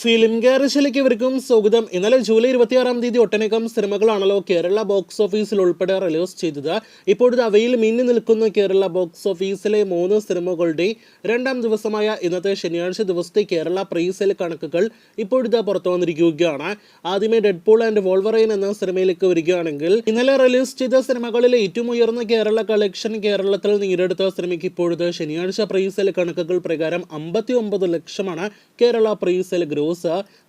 Film ഗാരേജിലേക്ക് ഇവർക്കും സ്വാഗതം. ഇന്നലെ ജൂലൈ 26 തീയതി ഒട്ടനേകം സിനിമകളാണല്ലോ കേരള ബോക്സ് ഓഫീസിൽ ഉൾപ്പെടെ റിലീസ് ചെയ്തത്. ഇപ്പോഴത്തെ അവയിൽ മിന്നി നിൽക്കുന്ന കേരള ബോക്സ് ഓഫീസിലെ 3 സിനിമകളുടെ രണ്ടാം ദിവസമായ ഇന്നത്തെ ശനിയാഴ്ച ദിവസത്തെ കേരള പ്രീസെയിൽ കണക്കുകൾ ഇപ്പോഴത്തെ പുറത്തു വന്നിരിക്കുകയാണ്. ആദ്യമേ ഡെഡ്പൂൾ ആൻഡ് വോൾവറൈൻ എന്ന സിനിമയിലേക്ക് വരികയാണെങ്കിൽ ഇന്നലെ റിലീസ് ചെയ്ത സിനിമകളിൽ ഏറ്റവും ഉയർന്ന കേരള കളക്ഷൻ കേരളത്തിൽ നേടിയെടുത്ത സിനിമയ്ക്ക് ഇപ്പോഴത്തെ ശനിയാഴ്ച പ്രീസെയിൽ കണക്കുകൾ പ്രകാരം 59 ലക്ഷമാണ് കേരള പ്രീസെയിൽ ഗ്രോസ്.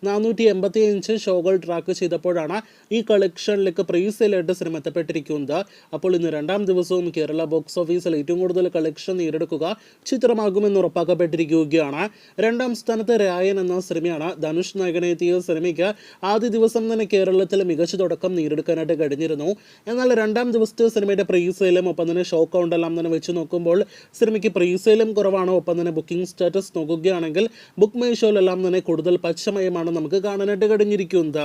485 ഷോകൾ ട്രാക്ക് ചെയ്തപ്പോഴാണ് ഈ കളക്ഷനിലേക്ക് പ്രീസെയിലായിട്ട് സിനിമ എത്തപ്പെട്ടിരിക്കുന്നത്. അപ്പോൾ ഇന്ന് രണ്ടാം ദിവസവും കേരള ബോക്സ് ഓഫീസിൽ ഏറ്റവും കൂടുതൽ കളക്ഷൻ നേടിയെടുക്കുക ചിത്രമാകുമെന്ന് ഉറപ്പാക്കപ്പെട്ടിരിക്കുകയാണ്. രണ്ടാം സ്ഥാനത്ത് രായൻ എന്ന സിനിമയാണ്. ധനുഷ് നായകനെത്തിയ സിനിമയ്ക്ക് ആദ്യ ദിവസം തന്നെ കേരളത്തിൽ മികച്ച തുടക്കം നേടിയെടുക്കാനായിട്ട് കഴിഞ്ഞിരുന്നു. എന്നാൽ രണ്ടാം ദിവസത്തെ സിനിമയുടെ പ്രീസെയിലും ഒപ്പം തന്നെ ഷോ കൗണ്ടെല്ലാം തന്നെ വെച്ച് നോക്കുമ്പോൾ സിനിമയ്ക്ക് പ്രീസെയിലും കുറവാണ്. ഒപ്പം തന്നെ ബുക്കിംഗ് സ്റ്റാറ്റസ് നോക്കുകയാണെങ്കിൽ ബുക്ക് മൈ ഷോയിലെല്ലാം തന്നെ കൂടുതൽ പച്ചമയമാണ് നമുക്ക് കാണാനായിട്ട് കഴിഞ്ഞിരിക്കുന്നത്.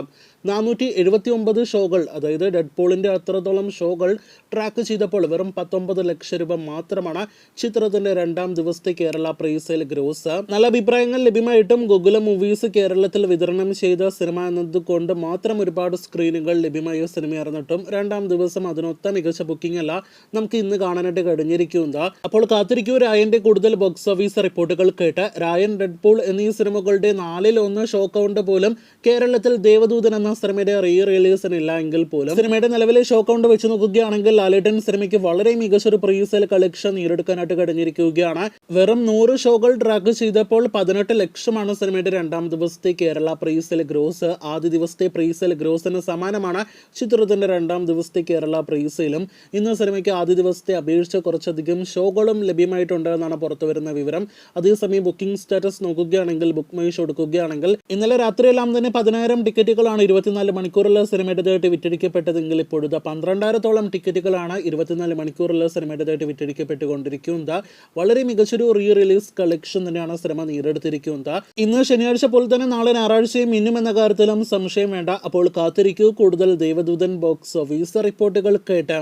479 ഷോകൾ, അതായത് ഡെഡ്പൂളിന്റെ അത്രത്തോളം ഷോകൾ ട്രാക്ക് ചെയ്തപ്പോൾ വെറും 19 ലക്ഷം രൂപ മാത്രമാണ് ചിത്രത്തിന്റെ രണ്ടാം ദിവസത്തെ കേരള പ്രീസെയിൽ ഗ്രോസ്. നല്ല അഭിപ്രായങ്ങൾ ലഭ്യമായിട്ടും ഗൂഗിൾ മൂവീസ് കേരളത്തിൽ വിതരണം ചെയ്ത സിനിമ എന്നതുകൊണ്ട് മാത്രം ഒരുപാട് സ്ക്രീനുകൾ ലഭ്യമായ സിനിമയായിരുന്നിട്ടും രണ്ടാം ദിവസം അതിനൊത്ത മികച്ച ബുക്കിംഗ് അല്ല നമുക്ക് ഇന്ന് കാണാനായിട്ട് കഴിഞ്ഞിരിക്കുന്നത്. അപ്പോൾ കാത്തിരിക്കൂ രായന്റെ കൂടുതൽ ബോക്സ് ഓഫീസ് റിപ്പോർട്ടുകൾ കേട്ട്. രായൻ, ഡെഡ്പൂൾ എന്നീ സിനിമകളുടെ 4-1 ഷോ കൗണ്ട് പോലും കേരളത്തിൽ ദേവദൂതൻ എന്ന സിനിമയുടെ റിലീസിന് ഇല്ല എങ്കിൽ പോലും സിനിമയുടെ നിലവിലെ ഷോ കൗണ്ട് വെച്ച് നോക്കുകയാണെങ്കിൽ ലാലേട്ടൻ സിനിമയ്ക്ക് വളരെ മികച്ചൊരു പ്രീസെയിൽ കളക്ഷൻ നേടിയെടുക്കാനായിട്ട് കഴിഞ്ഞിരിക്കുകയാണ്. വെറും 100 ഷോകൾ ട്രാക്ക് ചെയ്തപ്പോൾ 18 ലക്ഷമാണ് സിനിമയുടെ രണ്ടാം ദിവസത്തെ കേരള പ്രീസെയിൽ ഗ്രോസ്. ആദ്യ ദിവസത്തെ പ്രീസെയിൽ ഗ്രോസിന് സമാനമാണ് ചിത്രത്തിന്റെ രണ്ടാം ദിവസത്തെ കേരള പ്രീസെയിലും. ഇന്ന് സിനിമയ്ക്ക് ആദ്യ ദിവസത്തെ അപേക്ഷിച്ച് കുറച്ചധികം ഷോകളും ലഭ്യമായിട്ടുണ്ട് എന്നാണ് പുറത്തുവരുന്ന വിവരം. അതേസമയം ബുക്കിംഗ് സ്റ്റാറ്റസ് നോക്കുകയാണെങ്കിൽ ബുക്ക് മൈ ഷോ എടുക്കുകയാണെങ്കിൽ ഇന്നലെ രാത്രിയെല്ലാം തന്നെ 10,000 ടിക്കറ്റുകളാണ് 24 മണിക്കൂറുള്ള സിനിമയുടേതായിട്ട് വിറ്റഴിക്കപ്പെട്ടതെങ്കിൽ ഇപ്പോഴത്തെ 12,000-ഓളം ടിക്കറ്റുകളാണ് 24 മണിക്കൂറുള്ള സിനിമയുടേതായിട്ട് വിറ്റഴിക്കപ്പെട്ടുകൊണ്ടിരിക്കുന്നത്. വളരെ മികച്ചൊരു റിലീസ് കളക്ഷൻ തന്നെയാണ് സിനിമ നേടിയെടുത്തിരിക്കുന്നത്. ഇന്ന് ശനിയാഴ്ച പോലെ തന്നെ നാളെ ഞായറാഴ്ചയും മിന്നുമെന്ന കാര്യത്തിലും സംശയം വേണ്ട. അപ്പോൾ കാത്തിരിക്കൂ കൂടുതൽ ദേവദൂതൻ ബോക്സ് ഓഫീസ് റിപ്പോർട്ടുകൾ കേട്ട്.